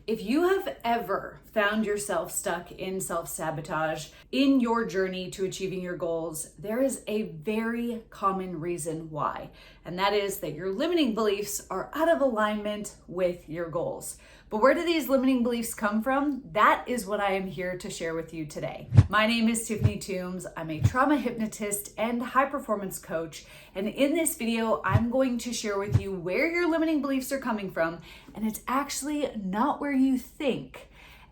If you have ever found yourself stuck in self-sabotage in your journey to achieving your goals, there is a very common reason why, and that is that your limiting beliefs are out of alignment with your goals. But where do these limiting beliefs come from? That is what I am here to share with you today. My name is Tiffany Toombs. I'm a trauma hypnotist and high performance coach. And in this video, I'm going to share with you where your limiting beliefs are coming from. And it's actually not where you think.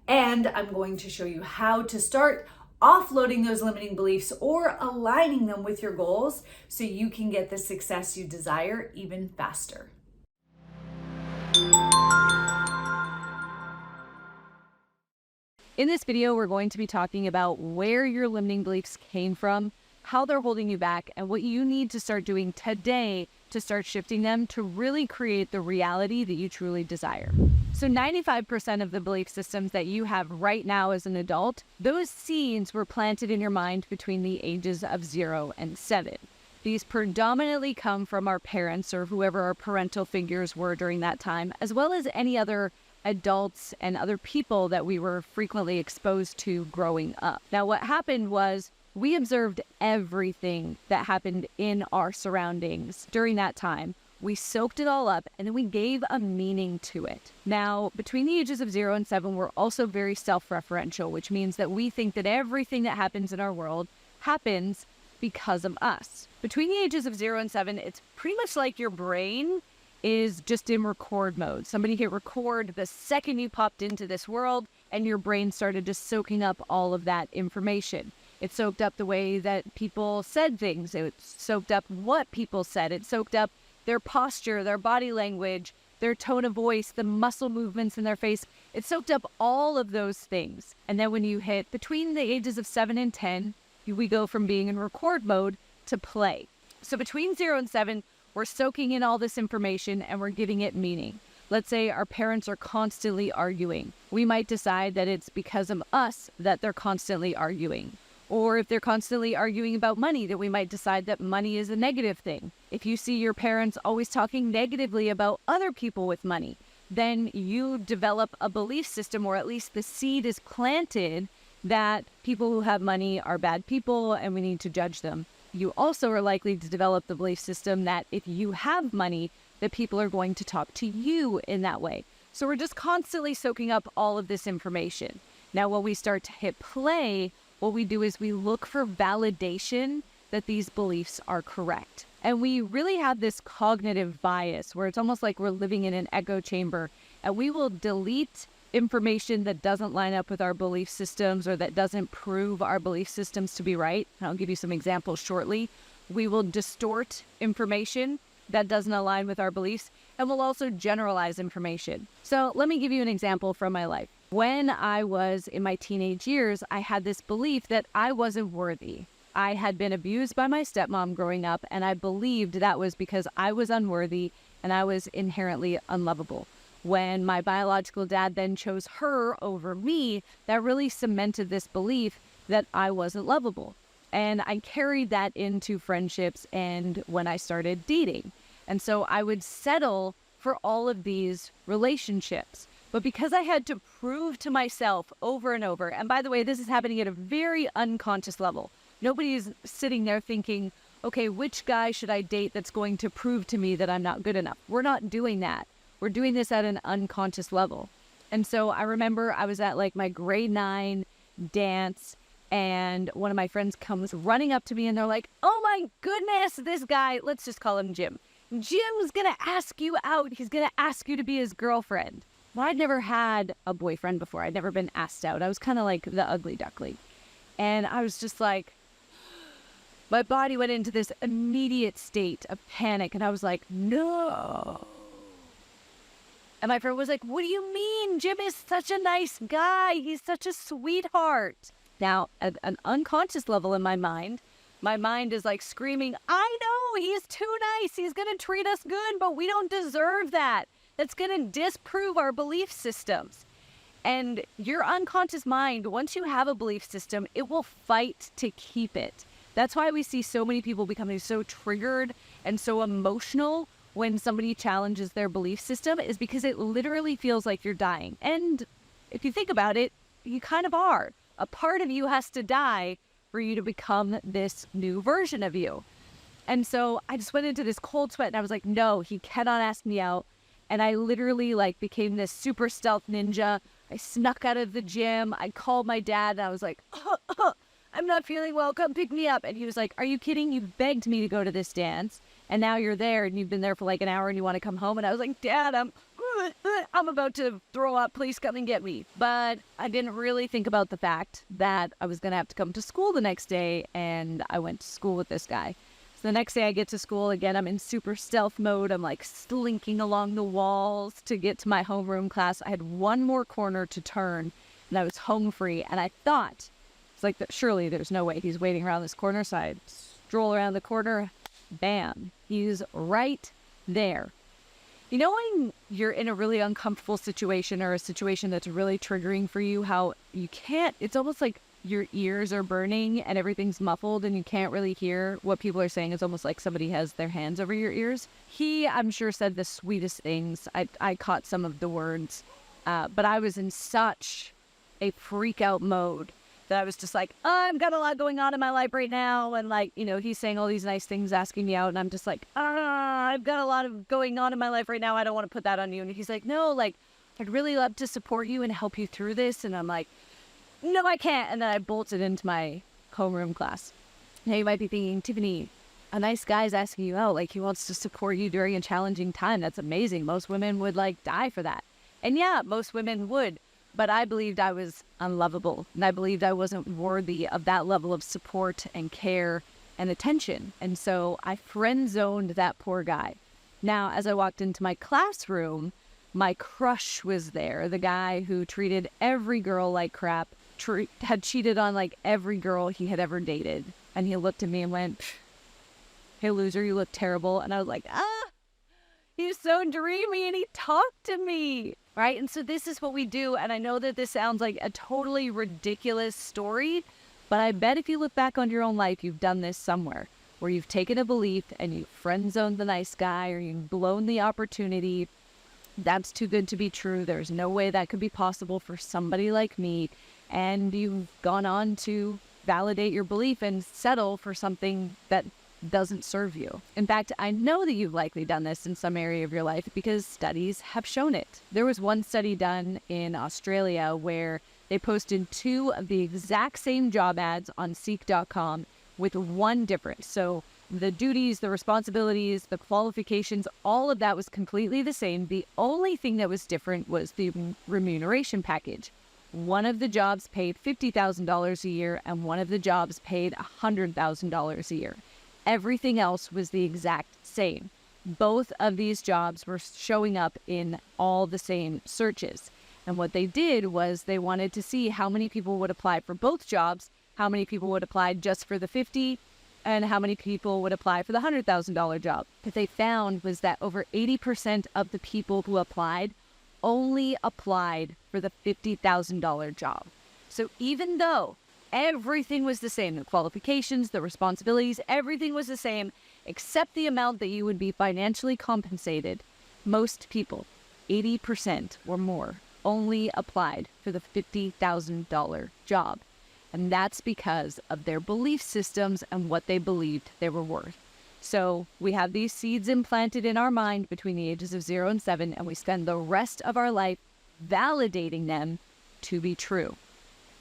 And I'm going to show you how to start offloading those limiting beliefs or aligning them with your goals so you can get the success you desire even faster. In this video, we're going to be talking about where your limiting beliefs came from, how they're holding you back, and what you need to start doing today to start shifting them to really create the reality that you truly desire. So 95% of the belief systems that you have right now as an adult, those seeds were planted in your mind between the ages of 0 and 7. These predominantly come from our parents or whoever our parental figures were during that time, as well as any other adults and other people that we were frequently exposed to growing up. Now, what happened was we observed everything that happened in our surroundings during that time. We soaked it all up and then we gave a meaning to it. Now, between the ages of 0 and 7, we're also very self-referential, which means that we think that everything that happens in our world happens because of us. Between the ages of 0 and 7, it's pretty much like your brain is just in record mode. Somebody hit record the second you popped into this world and your brain started just soaking up all of that information. It soaked up the way that people said things. It soaked up what people said. It soaked up their posture, their body language, their tone of voice, the muscle movements in their face. It soaked up all of those things. And then when you hit between the ages of 7 and 10, we go from being in record mode to play. So between 0 and 7, we're soaking in all this information and we're giving it meaning. Let's say our parents are constantly arguing. We might decide that it's because of us that they're constantly arguing. Or if they're constantly arguing about money, that we might decide that money is a negative thing. If you see your parents always talking negatively about other people with money, then you develop a belief system, or at least the seed is planted, that people who have money are bad people and we need to judge them. You also are likely to develop the belief system that if you have money, that people are going to talk to you in that way. So we're just constantly soaking up all of this information. Now, when we start to hit play, what we do is we look for validation that these beliefs are correct. And we really have this cognitive bias where it's almost like we're living in an echo chamber, and we will delete information that doesn't line up with our belief systems or that doesn't prove our belief systems to be right. And I'll give you some examples shortly. We will distort information that doesn't align with our beliefs, and we'll also generalize information. So let me give you an example from my life. When I was in my teenage years, I had this belief that I wasn't worthy. I had been abused by my stepmom growing up, and I believed that was because I was unworthy and I was inherently unlovable. When my biological dad then chose her over me, that really cemented this belief that I wasn't lovable. And I carried that into friendships and when I started dating. And so I would settle for all of these relationships. But because I had to prove to myself over and over, and by the way, this is happening at a very unconscious level. Nobody's sitting there thinking, okay, which guy should I date that's going to prove to me that I'm not good enough? We're not doing that. We're doing this at an unconscious level. And so I remember I was at like my grade 9 dance, and one of my friends comes running up to me and they're like, oh my goodness, this guy, let's just call him Jim. Jim's gonna ask you out. He's gonna ask you to be his girlfriend. Well, I'd never had a boyfriend before. I'd never been asked out. I was kind of like the ugly duckling. And I was just like, my body went into this immediate state of panic. And I was like, no. And my friend was like, what do you mean? Jim is such a nice guy. He's such a sweetheart. Now, at an unconscious level in my mind is like screaming, I know, he's too nice. He's going to treat us good, but we don't deserve that. That's going to disprove our belief systems. And your unconscious mind, once you have a belief system, it will fight to keep it. That's why we see so many people becoming so triggered and so emotional when somebody challenges their belief system is because it literally feels like you're dying. And if you think about it, you kind of are. A part of you has to die for you to become this new version of you. And so I just went into this cold sweat and I was like, no, he cannot ask me out. And I literally became this super stealth ninja. I snuck out of the gym. I called my dad and I was like, I'm not feeling well. Come pick me up. And he was like, are you kidding? You begged me to go to this dance. And now you're there and you've been there for an hour and you want to come home. And I was like, Dad, I'm about to throw up. Please come and get me. But I didn't really think about the fact that I was going to have to come to school the next day. And I went to school with this guy. The next day I get to school, again, I'm in super stealth mode. I'm slinking along the walls to get to my homeroom class. I had one more corner to turn and I was home free. And I thought, it's surely there's no way he's waiting around this corner. So I stroll around the corner, bam, he's right there. You know when you're in a really uncomfortable situation or a situation that's really triggering for you, how you can't, it's almost like your ears are burning and everything's muffled and you can't really hear what people are saying. It's almost like somebody has their hands over your ears. He, I'm sure, said the sweetest things. I caught some of the words, but I was in such a freak out mode that I was just like, I've got a lot going on in my life right now. And he's saying all these nice things, asking me out. And I'm just like, I've got a lot of going on in my life right now. I don't want to put that on you. And he's like, no, I'd really love to support you and help you through this. And I'm like, no, I can't. And then I bolted into my homeroom class. Now you might be thinking, Tiffany, a nice guy's asking you out. He wants to support you during a challenging time. That's amazing. Most women would die for that. And yeah, most women would. But I believed I was unlovable. And I believed I wasn't worthy of that level of support and care and attention. And so I friend zoned that poor guy. Now, as I walked into my classroom, my crush was there. The guy who treated every girl like crap, had cheated on every girl he had ever dated. And he looked at me and went, hey, loser, you look terrible. And I was like, he's so dreamy and he talked to me, right? And so this is what we do. And I know that this sounds like a totally ridiculous story, but I bet if you look back on your own life, you've done this somewhere where you've taken a belief and you've friend zoned the nice guy or you've blown the opportunity. That's too good to be true. There's no way that could be possible for somebody like me. And you've gone on to validate your belief and settle for something that doesn't serve you. In fact, I know that you've likely done this in some area of your life because studies have shown it. There was one study done in Australia where they posted 2 of the exact same job ads on Seek.com with one difference. So the duties, the responsibilities, the qualifications, all of that was completely the same. The only thing that was different was the remuneration package. One of the jobs paid $50,000 a year and one of the jobs paid $100,000 a year. Everything else was the exact same. Both of these jobs were showing up in all the same searches. And what they did was they wanted to see how many people would apply for both jobs, how many people would apply just for the 50, and how many people would apply for the $100,000 job. What they found was that over 80% of the people who applied only applied for the $50,000 job. So even though everything was the same, the qualifications, the responsibilities, everything was the same, except the amount that you would be financially compensated, most people, 80% or more, only applied for the $50,000 job. And that's because of their belief systems and what they believed they were worth. So we have these seeds implanted in our mind between the ages of 0 and 7, and we spend the rest of our life validating them to be true.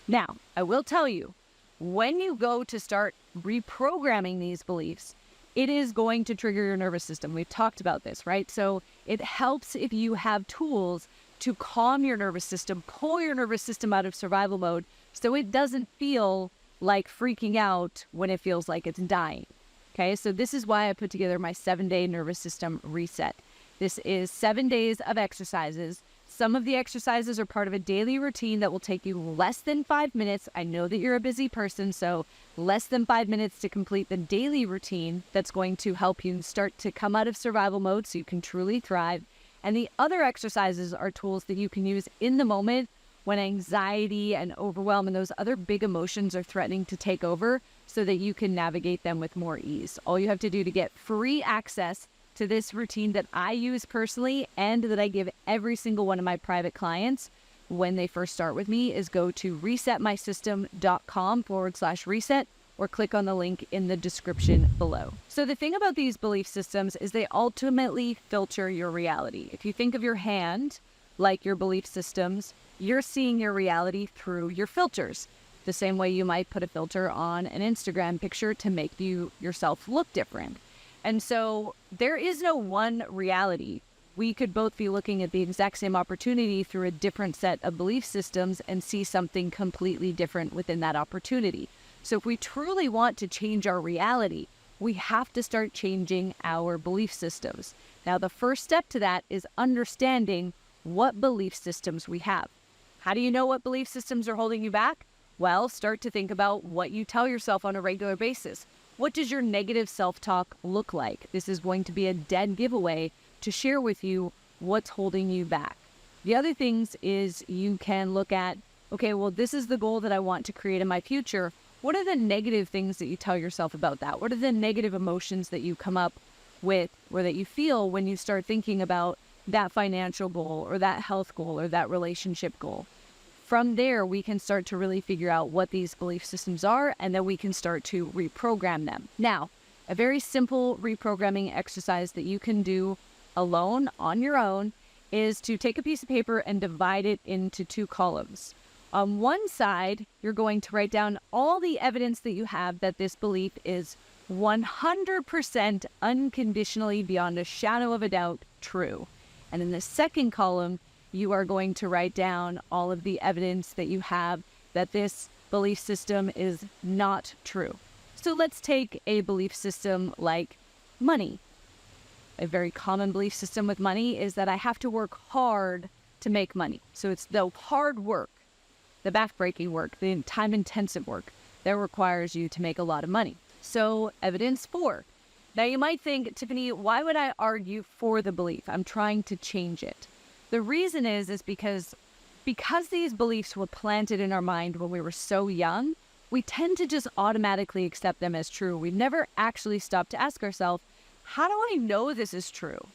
Now, I will tell you, when you go to start reprogramming these beliefs, it is going to trigger your nervous system. We've talked about this, right? So it helps if you have tools to calm your nervous system, pull your nervous system out of survival mode so it doesn't feel like freaking out when it feels like it's dying. Okay, so this is why I put together my 7-day nervous system reset. This is 7 days of exercises. Some of the exercises are part of a daily routine that will take you less than 5 minutes. I know that you're a busy person, so less than 5 minutes to complete the daily routine that's going to help you start to come out of survival mode so you can truly thrive. And the other exercises are tools that you can use in the moment when anxiety and overwhelm and those other big emotions are threatening to take over so that you can navigate them with more ease. All you have to do to get free access to this routine that I use personally and that I give every single one of my private clients when they first start with me is go to resetmysystem.com/reset or click on the link in the description below. So the thing about these belief systems is they ultimately filter your reality. If you think of your hand like your belief systems, you're seeing your reality through your filters. The same way you might put a filter on an Instagram picture to make yourself look different. And so there is no one reality. We could both be looking at the exact same opportunity through a different set of belief systems and see something completely different within that opportunity. So if we truly want to change our reality, we have to start changing our belief systems. Now, the first step to that is understanding what belief systems we have. How do you know what belief systems are holding you back? Well, start to think about what you tell yourself on a regular basis. What does your negative self-talk look like? This is going to be a dead giveaway to share with you what's holding you back. The other things is you can look at, okay, well, this is the goal that I want to create in my future. What are the negative things that you tell yourself about that? What are the negative emotions that you come up with or that you feel when you start thinking about that financial goal or that health goal or that relationship goal? From there, we can start to really figure out what these belief systems are, and then we can start to reprogram them. Now, a very simple reprogramming exercise that you can do alone on your own is to take a piece of paper and divide it into 2 columns. On one side, you're going to write down all the evidence that you have that this belief is 100% unconditionally, beyond a shadow of a doubt, true. And in the second column, you are going to write down all of the evidence that you have that this belief system is not true. So let's take a belief system like money. A very common belief system with money is that I have to work hard to make money. So it's the hard work, the backbreaking work, the time-intensive work that requires you to make a lot of money. So evidence 4. Now you might think, Tiffany, why would I argue for the belief? I'm trying to change it. The reason is because these beliefs were planted in our mind when we were so young, we tend to just automatically accept them as true. We've never actually stopped to ask ourselves, how do I know this is true?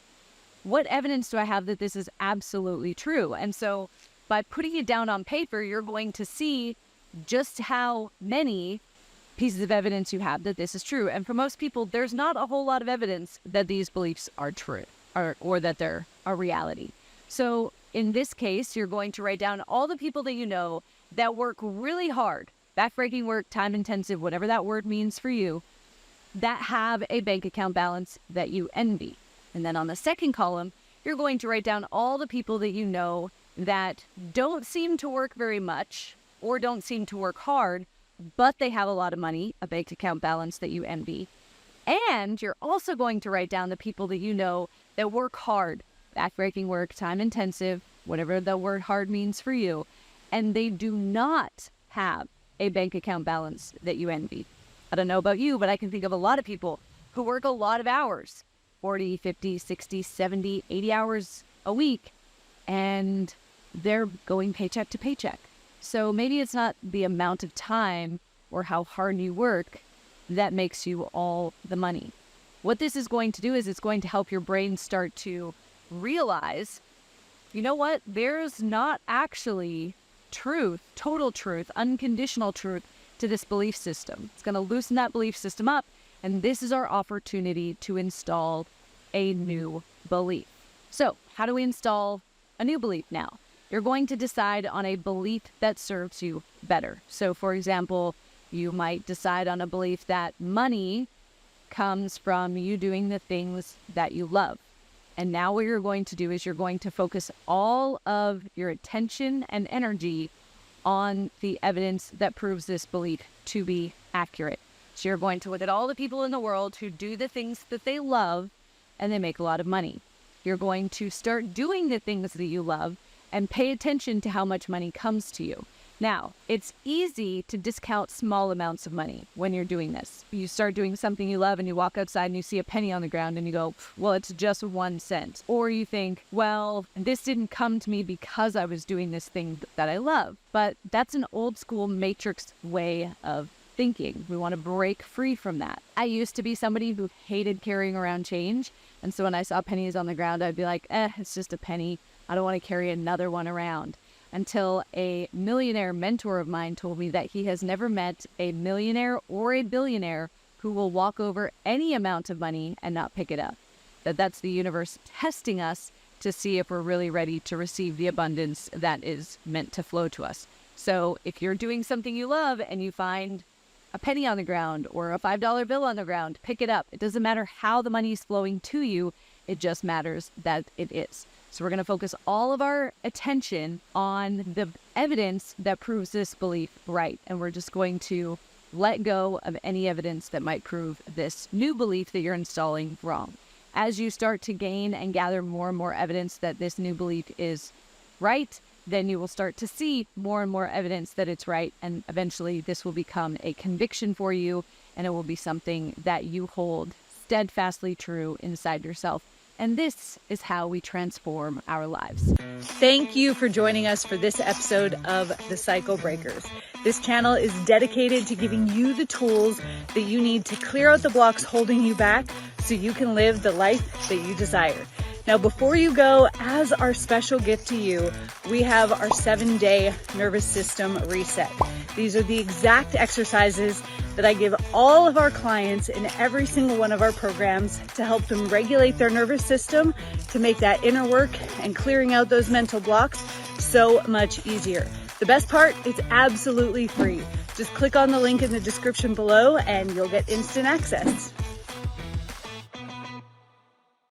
What evidence do I have that this is absolutely true? And so by putting it down on paper, you're going to see just how many pieces of evidence you have that this is true. And for most people, there's not a whole lot of evidence that these beliefs are true or that they're a reality. So in this case, you're going to write down all the people that you know that work really hard, backbreaking work, time intensive, whatever that word means for you, that have a bank account balance that you envy. And then on the second column, you're going to write down all the people that you know that don't seem to work very much or don't seem to work hard, but they have a lot of money, a bank account balance that you envy. And you're also going to write down the people that you know that work hard, backbreaking work, time intensive, whatever the word hard means for you, and they do not have a bank account balance that you envy. I don't know about you, but I can think of a lot of people who work a lot of hours, 40, 50, 60, 70, 80 hours a week, and they're going paycheck to paycheck. So maybe it's not the amount of time or how hard you work that makes you all the money. What this is going to do is it's going to help your brain start to realize, you know what, there's not actually truth, total truth, unconditional truth to this belief system. It's going to loosen that belief system up, and this is our opportunity to install a new belief. So how do we install a new belief now? You're going to decide on a belief that serves you better. So for example, you might decide on a belief that money comes from you doing the things that you love. And now what you're going to do is you're going to focus all of your attention and energy on the evidence that proves this belief to be accurate. So you're going to look at all the people in the world who do the things that they love and they make a lot of money. You're going to start doing the things that you love and pay attention to how much money comes to you. Now, it's easy to discount small amounts of money when you're doing this. You start doing something you love and you walk outside and you see a penny on the ground and you go, well, it's just 1 cent. Or you think, well, this didn't come to me because I was doing this thing that I love. But that's an old school matrix way of thinking. We want to break free from that. I used to be somebody who hated carrying around change. And so when I saw pennies on the ground, I'd be like, it's just a penny. I don't want to carry another one around. Until a millionaire mentor of mine told me that he has never met a millionaire or a billionaire who will walk over any amount of money and not pick it up. That's the universe testing us to see if we're really ready to receive the abundance that is meant to flow to us. So if you're doing something you love and you find a penny on the ground or a $5 bill on the ground, pick it up. It doesn't matter how the money is flowing to you. It just matters that it is. So we're going to focus all of our attention on the evidence that proves this belief right. And we're just going to let go of any evidence that might prove this new belief that you're installing wrong. As you start to gain and gather more and more evidence that this new belief is right, then you will start to see more and more evidence that it's right. And eventually this will become a conviction for you, and it will be something that you hold steadfastly true inside yourself. And this is how we transform our lives. Thank you for joining us for this episode of The Cycle Breakers. This channel is dedicated to giving you the tools that you need to clear out the blocks holding you back so you can live the life that you desire. Now, before you go, as our special gift to you, we have our 7-day nervous system reset. These are the exact exercises that I give all of our clients in every single one of our programs to help them regulate their nervous system, to make that inner work and clearing out those mental blocks so much easier. The best part, it's absolutely free. Just click on the link in the description below and you'll get instant access.